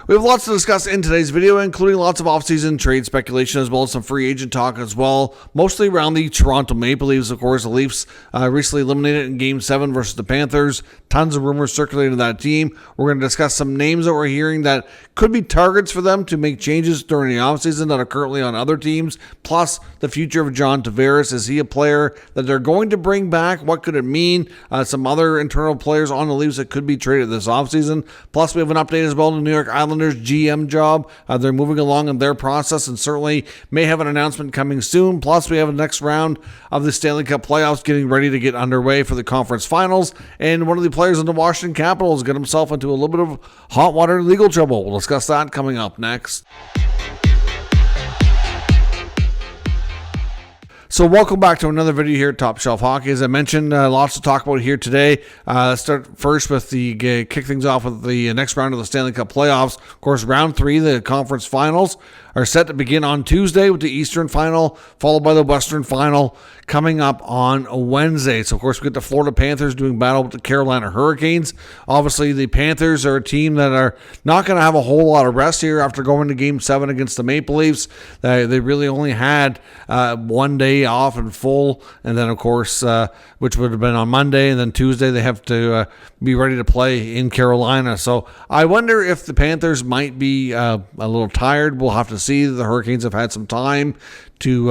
We have lots to discuss in today's video, including lots of offseason trade speculation as well as some free agent talk as well, mostly around the Toronto Maple Leafs. Of course, the Leafs recently eliminated in Game 7 versus the Panthers. Tons of rumors circulating that team. We're going to discuss some names that we're hearing that could be targets for them to make changes during the offseason that are currently on other teams, plus the future of John Tavares. Is he a player that they're going to bring back? What could it mean? Some other internal players on the Leafs that could be traded this offseason. Plus, we have an update as well on the New York Islanders GM job. They're moving along in their process and certainly may have an announcement coming soon. Plus, we have the next round of the Stanley Cup playoffs getting ready to get underway for the conference finals. And one of the players in the Washington Capitals got himself into a little bit of hot water legal trouble. We'll discuss that coming up next. So welcome back to another video here at Top Shelf Hockey. As I mentioned, lots to talk about here today. Let's start first with kick things off with the next round of the Stanley Cup playoffs. Of course, round 3, the conference finals, are set to begin on Tuesday with the Eastern Final, followed by the Western Final coming up on Wednesday. So, of course, we get the Florida Panthers doing battle with the Carolina Hurricanes. Obviously, the Panthers are a team that are not going to have a whole lot of rest here after going to Game 7 against the Maple Leafs. They really only had 1 day off in full, and then, of course, which would have been on Monday, and then Tuesday they have to be ready to play in Carolina. So I wonder if the Panthers might be a little tired. We'll have to see. The Hurricanes have had some time to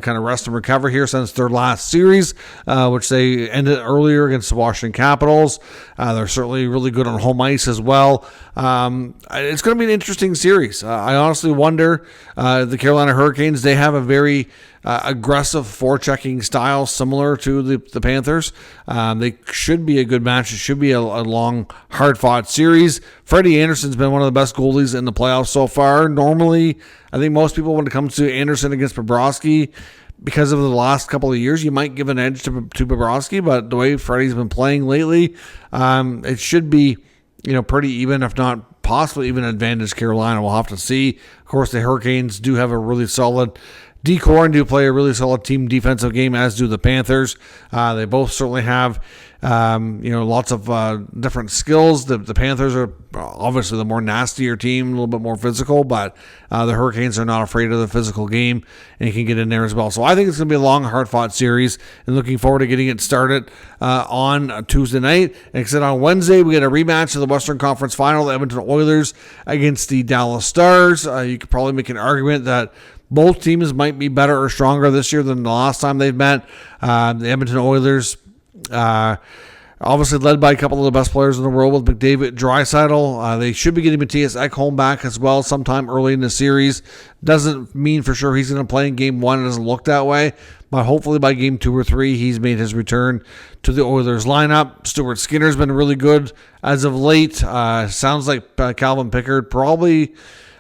kind of rest and recover here since their last series, which they ended earlier against the Washington Capitals. They're certainly really good on home ice as well. It's going to be an interesting series. I honestly wonder, the Carolina Hurricanes, they have a very aggressive forechecking style similar to the Panthers. They should be a good match. It should be a long, hard-fought series. Freddie Anderson's been one of the best goalies in the playoffs so far. Normally, I think most people, when it comes to Anderson against Bobrovsky, because of the last couple of years, you might give an edge to Bobrovsky, but the way Freddie's been playing lately, it should be pretty even, if not possibly even advantage Carolina. We'll have to see. Of course, the Hurricanes do have a really solid decor and do play a really solid team defensive game, as do the Panthers. They both certainly have lots of different skills. The Panthers are obviously the more nastier team, a little bit more physical, but the Hurricanes are not afraid of the physical game and can get in there as well. So I think it's going to be a long, hard-fought series, and looking forward to getting it started on Tuesday night. Like I said, on Wednesday, we get a rematch of the Western Conference Final, the Edmonton Oilers against the Dallas Stars. You could probably make an argument that both teams might be better or stronger this year than the last time they've met. The Edmonton Oilers, obviously led by a couple of the best players in the world with McDavid, Draisaitl. They should be getting Matthias Ekholm back as well sometime early in the series. Doesn't mean for sure he's going to play in Game 1. It doesn't look that way. But hopefully by Game 2 or 3, he's made his return to the Oilers lineup. Stuart Skinner's been really good as of late. Sounds like Calvin Pickard probably...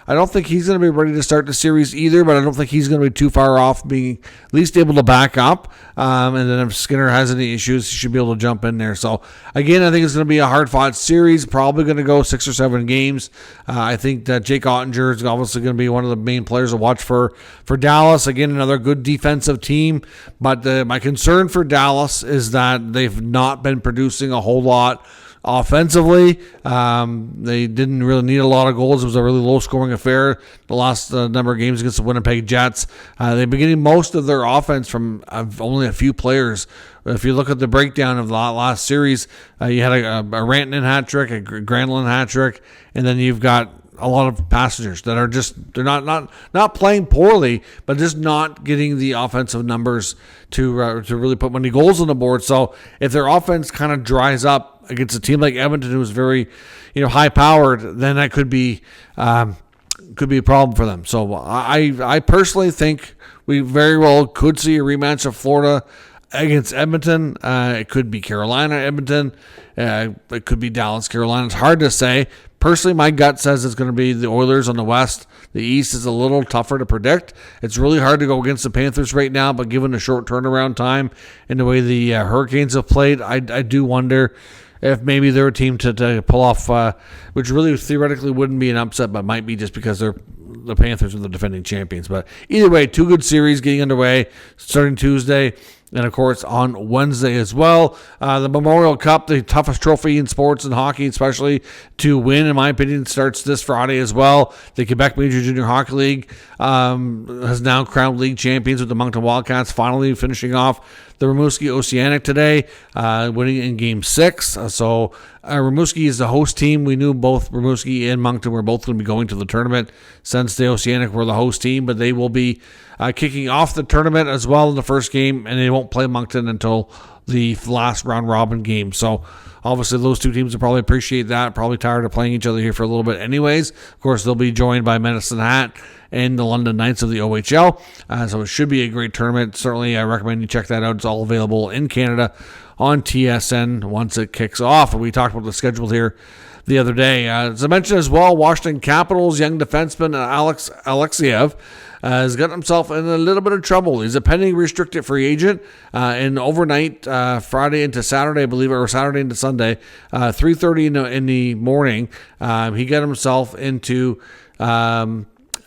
I don't think he's going to be ready to start the series either, but I don't think he's going to be too far off being at least able to back up. And then if Skinner has any issues, he should be able to jump in there. So, again, I think it's going to be a hard-fought series, probably going to go 6 or 7 games. I think that Jake Ottinger is obviously going to be one of the main players to watch for Dallas. Again, another good defensive team. But my concern for Dallas is that they've not been producing a whole lot offensively. They didn't really need a lot of goals. It was a really low-scoring affair the last number of games against the Winnipeg Jets. They've been getting most of their offense from only a few players. If you look at the breakdown of the last series, you had a Rantanen hat trick, a Granlund hat trick, and then you've got a lot of passengers that are they're not playing poorly, but just not getting the offensive numbers to really put many goals on the board. So if their offense kind of dries up against a team like Edmonton, who's very high powered, then that could be a problem for them. So I personally think we very well could see a rematch of Florida against Edmonton. It could be Carolina, Edmonton. It could be Dallas, Carolina. It's hard to say. Personally, my gut says it's going to be the Oilers on the West. The East is a little tougher to predict. It's really hard to go against the Panthers right now, but given the short turnaround time and the way the Hurricanes have played, I do wonder if maybe they're a team to pull off, which really theoretically wouldn't be an upset, but might be just because they're the Panthers are the defending champions. But either way, 2 good series getting underway starting Tuesday. and of course on Wednesday as well. The Memorial Cup, the toughest trophy in sports and hockey, especially to win, in my opinion, starts this Friday as well. The Quebec Major Junior Hockey League has now crowned league champions with the Moncton Wildcats finally finishing off the Rimouski Oceanic today, winning in Game 6. So Rimouski is the host team. We knew both Rimouski and Moncton were both going to be going to the tournament since the Oceanic were the host team, but they will be kicking off the tournament as well in the first game, and they won't play Moncton until the last round-robin game. So obviously those two teams will probably appreciate that, probably tired of playing each other here for a little bit anyways. Of course, they'll be joined by Medicine Hat and the London Knights of the OHL. So it should be a great tournament. Certainly, I recommend you check that out. It's all available in Canada on TSN once it kicks off. And we talked about the schedule here the other day. As I mentioned as well, Washington Capitals young defenseman Alexeyev has gotten himself in a little bit of trouble. He's a pending restricted free agent, and overnight, Friday into Saturday, I believe, or Saturday into Sunday, 3:30 in the morning, he got himself into, I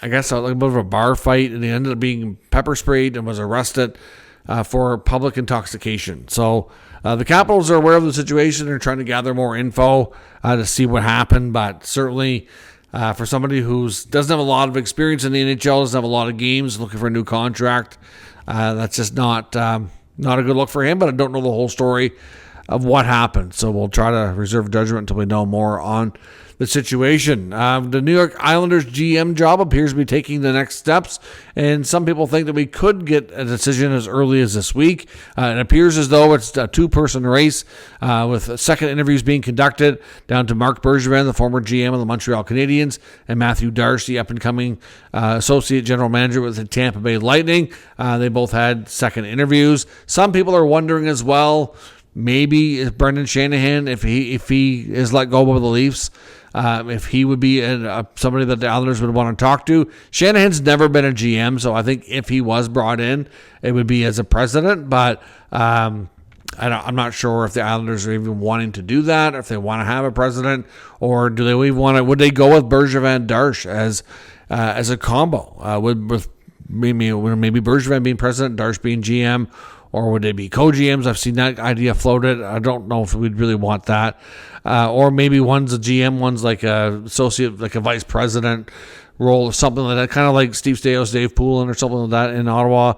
guess, a little bit of a bar fight, and he ended up being pepper sprayed and was arrested for public intoxication. So the Capitals are aware of the situation. They're trying to gather more info to see what happened, but certainly for somebody who doesn't have a lot of experience in the NHL, doesn't have a lot of games, looking for a new contract, that's just not a good look for him. But I don't know the whole story of what happened, so we'll try to reserve judgment until we know more on the situation. The New York Islanders GM job appears to be taking the next steps, and some people think that we could get a decision as early as this week. It appears as though it's a two-person race with second interviews being conducted down to Marc Bergevin, the former GM of the Montreal Canadiens, and Matthew Darcy, up-and-coming associate general manager with the Tampa Bay Lightning. They both had second interviews. Some people are wondering as well, maybe Brendan Shanahan, if he is let go by the Leafs, if he would be somebody that the Islanders would want to talk to. Shanahan's never been a GM, so I think if he was brought in, it would be as a president. But I'm not sure if the Islanders are even wanting to do that, or if they want to have a president, or do they even want to? Would they go with Bergevin Darsh as a combo? With maybe Bergevin being president, Darsh being GM? Or would they be co-GMs? I've seen that idea floated. I don't know if we'd really want that. Or maybe one's a GM, one's like a associate, like a vice president role or something like that. Kind of like Steve Stais, Dave Poulin or something like that in Ottawa.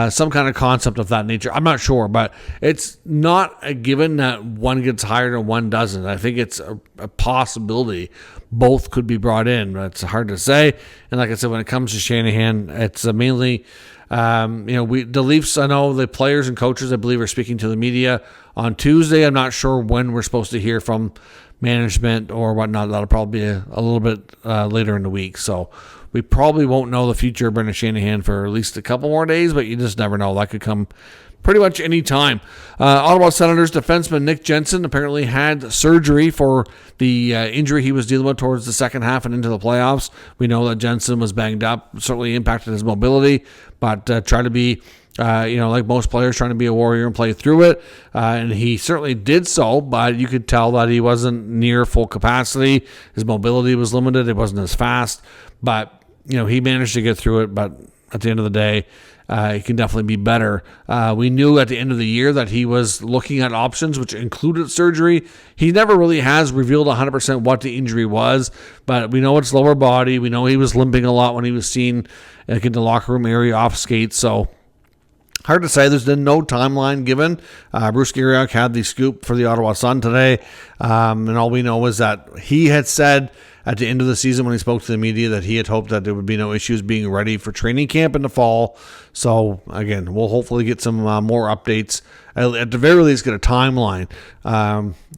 Some kind of concept of that nature. I'm not sure, but it's not a given that one gets hired and one doesn't. I think it's a possibility. Both could be brought in, but it's hard to say. And like I said, when it comes to Shanahan, it's mainly... the Leafs, I know the players and coaches, I believe, are speaking to the media on Tuesday. I'm not sure when we're supposed to hear from management or whatnot. That'll probably be a little bit later in the week. So we probably won't know the future of Brendan Shanahan for at least a couple more days, but you just never know. That could come pretty much any time. Ottawa Senators defenseman Nick Jensen apparently had surgery for the injury he was dealing with towards the second half and into the playoffs. We know that Jensen was banged up, certainly impacted his mobility, but tried to be, like most players, trying to be a warrior and play through it. And he certainly did so, but you could tell that he wasn't near full capacity. His mobility was limited. It wasn't as fast, but he managed to get through it. But at the end of the day, he can definitely be better. We knew at the end of the year that he was looking at options, which included surgery. He never really has revealed 100% what the injury was, but we know it's lower body. We know he was limping a lot when he was seen in the locker room area off skates. So hard to say. There's been no timeline given. Bruce Garriock had the scoop for the Ottawa Sun today, and all we know is that he had said at the end of the season when he spoke to the media that he had hoped that there would be no issues being ready for training camp in the fall. So, again, we'll hopefully get some more updates. At the very least, get a timeline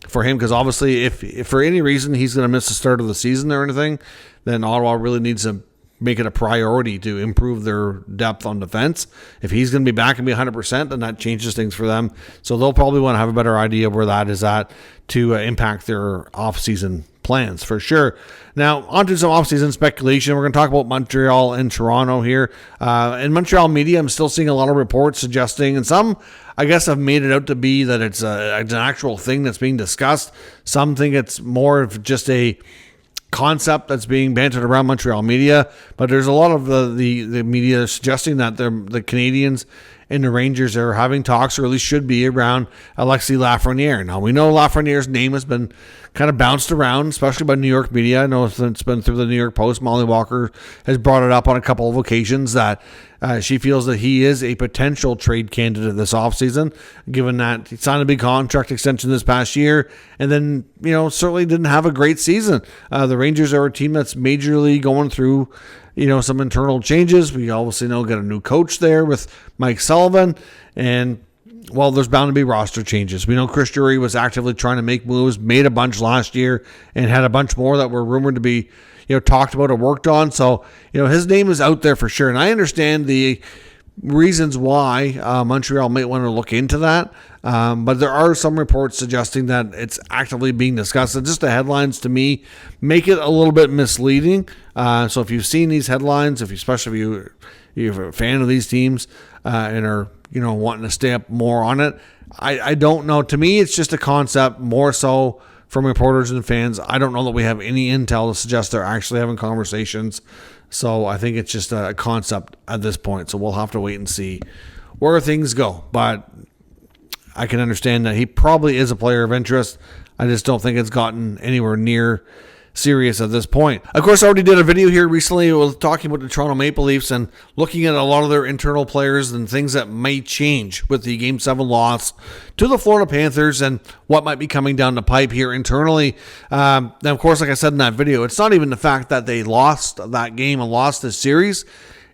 for him, because obviously if for any reason he's going to miss the start of the season or anything, then Ottawa really needs to make it a priority to improve their depth on defense. If he's going to be back and be 100%, then that changes things for them. So they'll probably want to have a better idea of where that is at to impact their off-season plans for sure. Now, on to some offseason speculation. We're going to talk about Montreal and Toronto here. In Montreal media, I'm still seeing a lot of reports suggesting, and some, I guess, have made it out to be that it's an actual thing that's being discussed. Some think it's more of just a concept that's being bantered around Montreal media, but there's a lot of the media suggesting that the Canadiens and the Rangers are having talks, or at least should be, around Alexeyev Lafreniere. Now, we know Lafreniere's name has been kind of bounced around, especially by New York media. I know it's been through the New York Post. Molly Walker has brought it up on a couple of occasions that she feels that he is a potential trade candidate this offseason, given that he signed a big contract extension this past year and then, certainly didn't have a great season. The Rangers are a team that's majorly going through some internal changes. We obviously got a new coach there with Mike Sullivan, and there's bound to be roster changes. We know Chris Drury was actively trying to make moves, made a bunch last year, and had a bunch more that were rumored to be, talked about or worked on. So, his name is out there for sure. And I understand the reasons why Montreal might want to look into that. But there are some reports suggesting that it's actively being discussed. And just the headlines, to me, make it a little bit misleading. So if you've seen these headlines, especially if you're a fan of these teams and are wanting to stay up more on it, I don't know. To me, it's just a concept more so from reporters and fans. I don't know that we have any intel to suggest they're actually having conversations. So I think it's just a concept at this point. So we'll have to wait and see where things go. But I can understand that he probably is a player of interest. I just don't think it's gotten anywhere near serious at this point. Of course, I already did a video here recently with talking about the Toronto Maple Leafs and looking at a lot of their internal players and things that might change with the Game 7 loss to the Florida Panthers and what might be coming down the pipe here internally. Now, of course, like I said in that video, it's not even the fact that they lost that game and lost this series.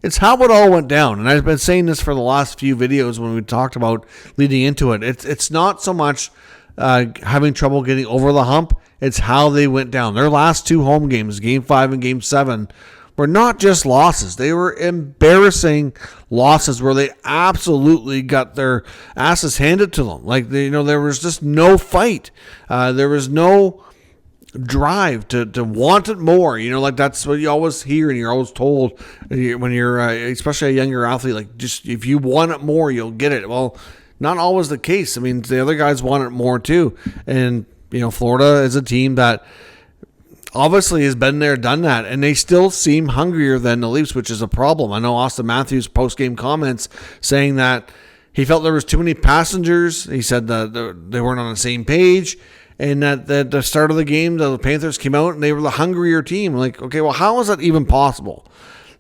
It's how it all went down. And I've been saying this for the last few videos when we talked about leading into it. It's not so much having trouble getting over the hump. It's how they went down. Their last two home games, Game 5 and Game 7, were not just losses. They were embarrassing losses where they absolutely got their asses handed to them. Like, there was just no fight. There was no drive to want it more. That's what you always hear and you're always told when you're, especially a younger athlete, like, just if you want it more, you'll get it. Well, not always the case. I mean, the other guys want it more too. And Florida is a team that obviously has been there, done that, and they still seem hungrier than the Leafs, which is a problem. I know Austin Matthews' post-game comments saying that he felt there was too many passengers. He said that they weren't on the same page, and that at the start of the game, the Panthers came out and they were the hungrier team. Like, okay, well, how is that even possible?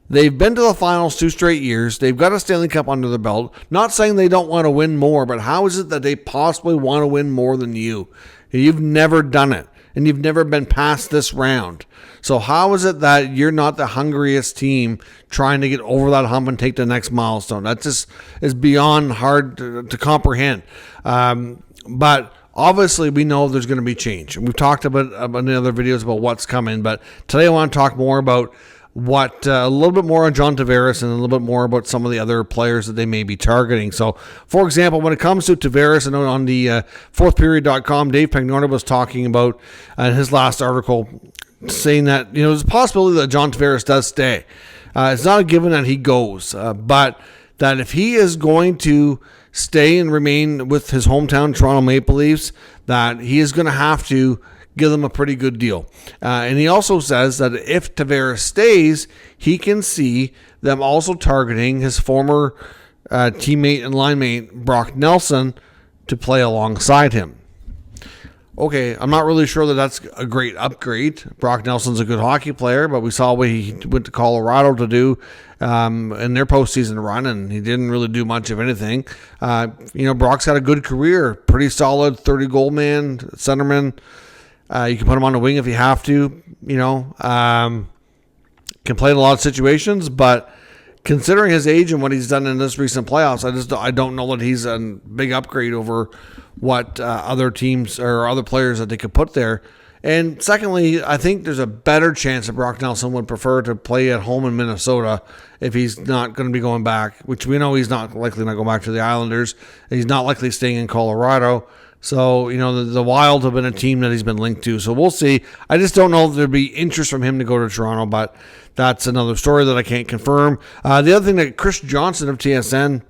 They've been to the finals 2 straight years. They've got a Stanley Cup under their belt. Not saying they don't want to win more, but how is it that they possibly want to win more than you? You've never done it, and you've never been past this round. So how is it that you're not the hungriest team trying to get over that hump and take the next milestone? That just is beyond hard to comprehend. But obviously, we know there's going to be change. We've talked about in the other videos about what's coming, but today I want to talk more about a little bit more on John Tavares and a little bit more about some of the other players that they may be targeting. So, for example, when it comes to Tavares, I know on the fourthperiod.com, Dave Pagnorta was talking about in his last article saying that there's a possibility that John Tavares does stay. It's not a given that he goes, but that if he is going to stay and remain with his hometown Toronto Maple Leafs, that he is going to have to give them a pretty good deal. And he also says that if Tavares stays, he can see them also targeting his former teammate and line mate, Brock Nelson, to play alongside him. Okay, I'm not really sure that that's a great upgrade. Brock Nelson's a good hockey player, but we saw what he went to Colorado to do in their postseason run, and he didn't really do much of anything. Brock's had a good career, pretty solid 30-goal man, centerman. You can put him on the wing if you have to, can play in a lot of situations, but considering his age and what he's done in this recent playoffs, I don't know that he's a big upgrade over what other teams or other players that they could put there. And secondly, I think there's a better chance that Brock Nelson would prefer to play at home in Minnesota if he's not going to be going back, which we know he's not likely not going back to the Islanders. He's not likely staying in Colorado. So, the Wild have been a team that he's been linked to. So we'll see. I just don't know if there'd be interest from him to go to Toronto, but that's another story that I can't confirm. The other thing that Chris Johnson of TSN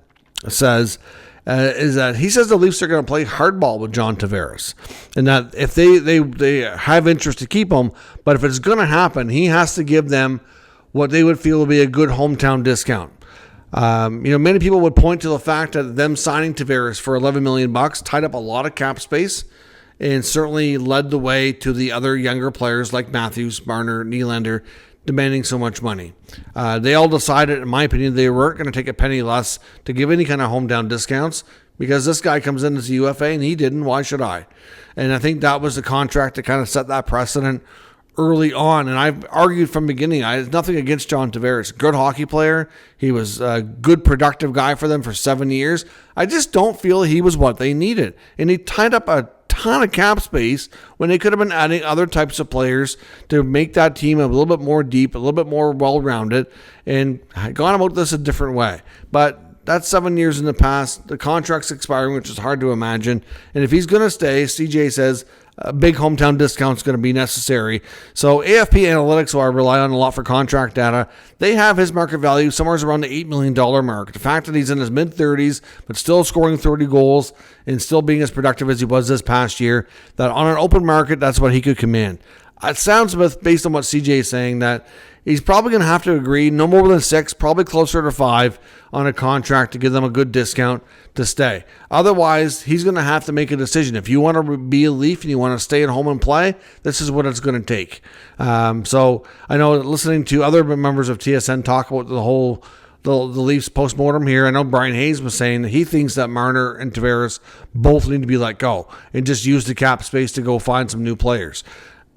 says is that he says the Leafs are going to play hardball with John Tavares. And that if they have interest to keep him, but if it's going to happen, he has to give them what they would feel would be a good hometown discount. Many people would point to the fact that them signing Tavares for $11 million tied up a lot of cap space and certainly led the way to the other younger players like Matthews, Marner, Nylander demanding so much money. They all decided, in my opinion, they weren't going to take a penny less to give any kind of hometown discounts because this guy comes in as a UFA and he didn't. Why should I? And I think that was the contract to kind of set that precedent early on. And I've argued from the beginning, I have nothing against John Tavares. Good hockey player. He was a good, productive guy for them for 7 years. I just don't feel he was what they needed. And he tied up a ton of cap space when they could have been adding other types of players to make that team a little bit more deep, a little bit more well-rounded, and gone about this a different way. But that's 7 years in the past. The contract's expiring, which is hard to imagine. And if he's going to stay, CJ says a big hometown discount is going to be necessary. So AFP Analytics, who I rely on a lot for contract data, they have his market value somewhere around the $8 million mark. The fact that he's in his mid-30s, but still scoring 30 goals and still being as productive as he was this past year, that on an open market, that's what he could command. It sounds, based on what CJ is saying, that he's probably going to have to agree no more than 6, probably closer to 5 on a contract to give them a good discount to stay. Otherwise, he's going to have to make a decision. If you want to be a Leaf and you want to stay at home and play, this is what it's going to take. So I know listening to other members of TSN talk about the Leafs postmortem here, I know Brian Hayes was saying that he thinks that Marner and Tavares both need to be let go and just use the cap space to go find some new players.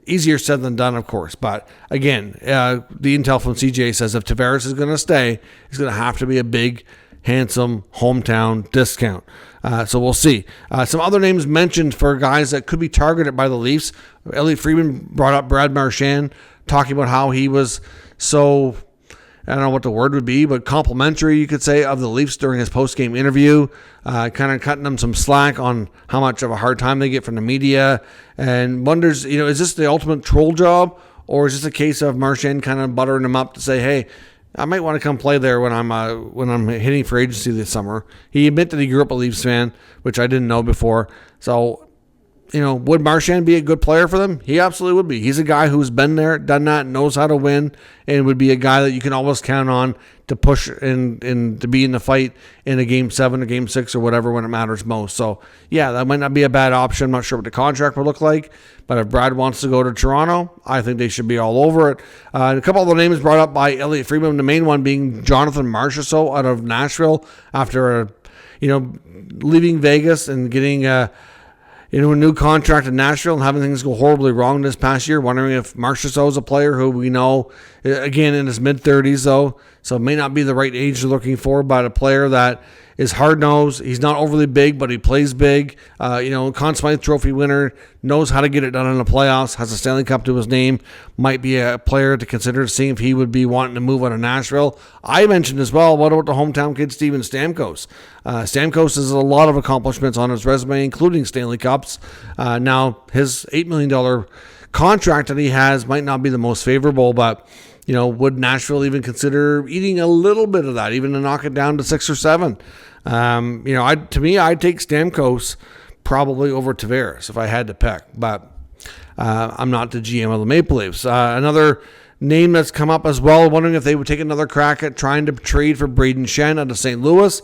Easier said than done, of course. But again, the intel from CJ says if Tavares is going to stay, it's going to have to be a big, handsome hometown discount. So we'll see. Some other names mentioned for guys that could be targeted by the Leafs. Elliot Friedman brought up Brad Marchand, talking about how he was so, I don't know what the word would be, but complimentary, you could say, of the Leafs during his post-game interview, kind of cutting them some slack on how much of a hard time they get from the media, and wonders, is this the ultimate troll job, or is this a case of Marchand kind of buttering him up to say, hey, I might want to come play there when I'm hitting for agency this summer. He admitted that he grew up a Leafs fan, which I didn't know before. So, would Marchand be a good player for them? He absolutely would be. He's a guy who's been there, done that, knows how to win, and would be a guy that you can always count on to push and to be in the fight in a Game 7 or Game 6 or whatever when it matters most. So, yeah, that might not be a bad option. I'm not sure what the contract would look like, but if Brad wants to go to Toronto, I think they should be all over it. A couple other names brought up by Elliot Friedman, the main one being Jonathan Marchessault out of Nashville after, leaving Vegas and getting a new contract in Nashville and having things go horribly wrong this past year. Wondering if Marchessault is a player who we know, again, in his mid-30s, though, so it may not be the right age they're looking for, but a player that is hard-nosed. He's not overly big, but he plays big. Conn Smythe Trophy winner, knows how to get it done in the playoffs, has a Stanley Cup to his name, might be a player to consider, seeing if he would be wanting to move out of Nashville. I mentioned as well, what about the hometown kid, Steven Stamkos? Stamkos has a lot of accomplishments on his resume, including Stanley Cups. Now, his $8 million contract that he has might not be the most favorable, but would Nashville even consider eating a little bit of that, even to knock it down to 6 or 7? I'd take Stamkos probably over Tavares if I had to pick, but I'm not the GM of the Maple Leafs. Another name that's come up as well, wondering if they would take another crack at trying to trade for Brayden Schenn out of St. Louis.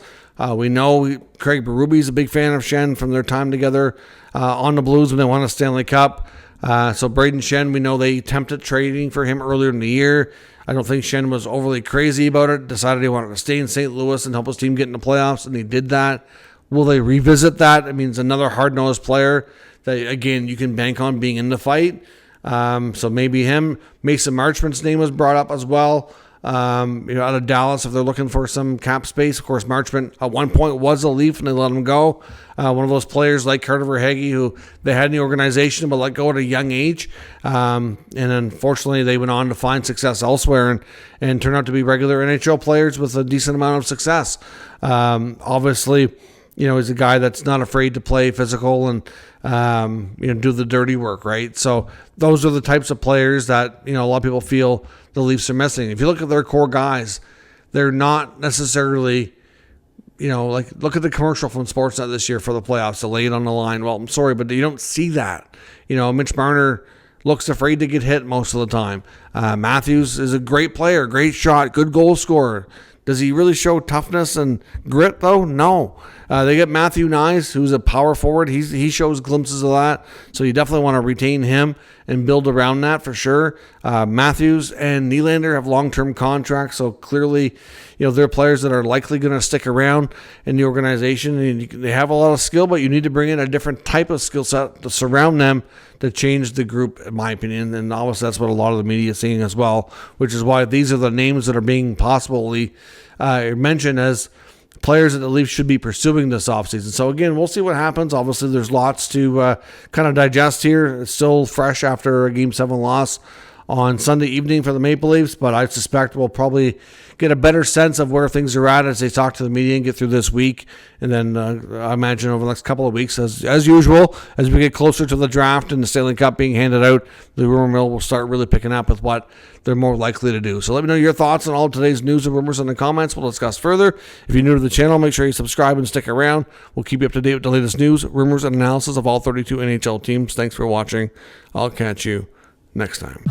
We know Craig Berube is a big fan of Schenn from their time together on the Blues when they won a Stanley Cup. So Brayden Schenn, we know they attempted trading for him earlier in the year. I don't think Schenn was overly crazy about it, decided he wanted to stay in St. Louis and help his team get in the playoffs, and he did that. Will they revisit that? I mean, it's another hard-nosed player that, again, you can bank on being in the fight. So maybe him. Mason Marchment's name was brought up as well. Out of Dallas, if they're looking for some cap space. Of course, Marchment at one point was a Leaf and they let him go. One of those players like Carter Verhaeghe who they had in the organization but let go at a young age. And unfortunately, they went on to find success elsewhere and turn out to be regular NHL players with a decent amount of success. Obviously, he's a guy that's not afraid to play physical and, do the dirty work, right? So those are the types of players that, a lot of people feel the Leafs are missing. If you look at their core guys, they're not necessarily, look at the commercial from Sportsnet this year for the playoffs, to lay it on the line. Well, I'm sorry, but you don't see that. Mitch Marner looks afraid to get hit most of the time. Matthews is a great player, great shot, good goal scorer. Does he really show toughness and grit, though? No. They get Matthew Nyes, who's a power forward. He shows glimpses of that, so you definitely want to retain him and build around that for sure. Matthews and Nylander have long-term contracts, so clearly, they're players that are likely going to stick around in the organization. And they have a lot of skill, but you need to bring in a different type of skill set to surround them to change the group, in my opinion. And obviously, that's what a lot of the media is seeing as well, which is why these are the names that are being possibly mentioned as players that the Leafs should be pursuing this offseason. So again, we'll see what happens. Obviously, there's lots to kind of digest here. It's still fresh after a Game 7 loss on Sunday evening for the Maple Leafs, but I suspect we'll probably get a better sense of where things are at as they talk to the media and get through this week. And then I imagine over the next couple of weeks, as usual, as we get closer to the draft and the Stanley Cup being handed out, the rumor mill will start really picking up with what they're more likely to do. So let me know your thoughts on all of today's news and rumors in the comments. We'll discuss further. If you're new to the channel, make sure you subscribe and stick around. We'll keep you up to date with the latest news, rumors, and analysis of all 32 NHL teams. Thanks for watching. I'll catch you next time.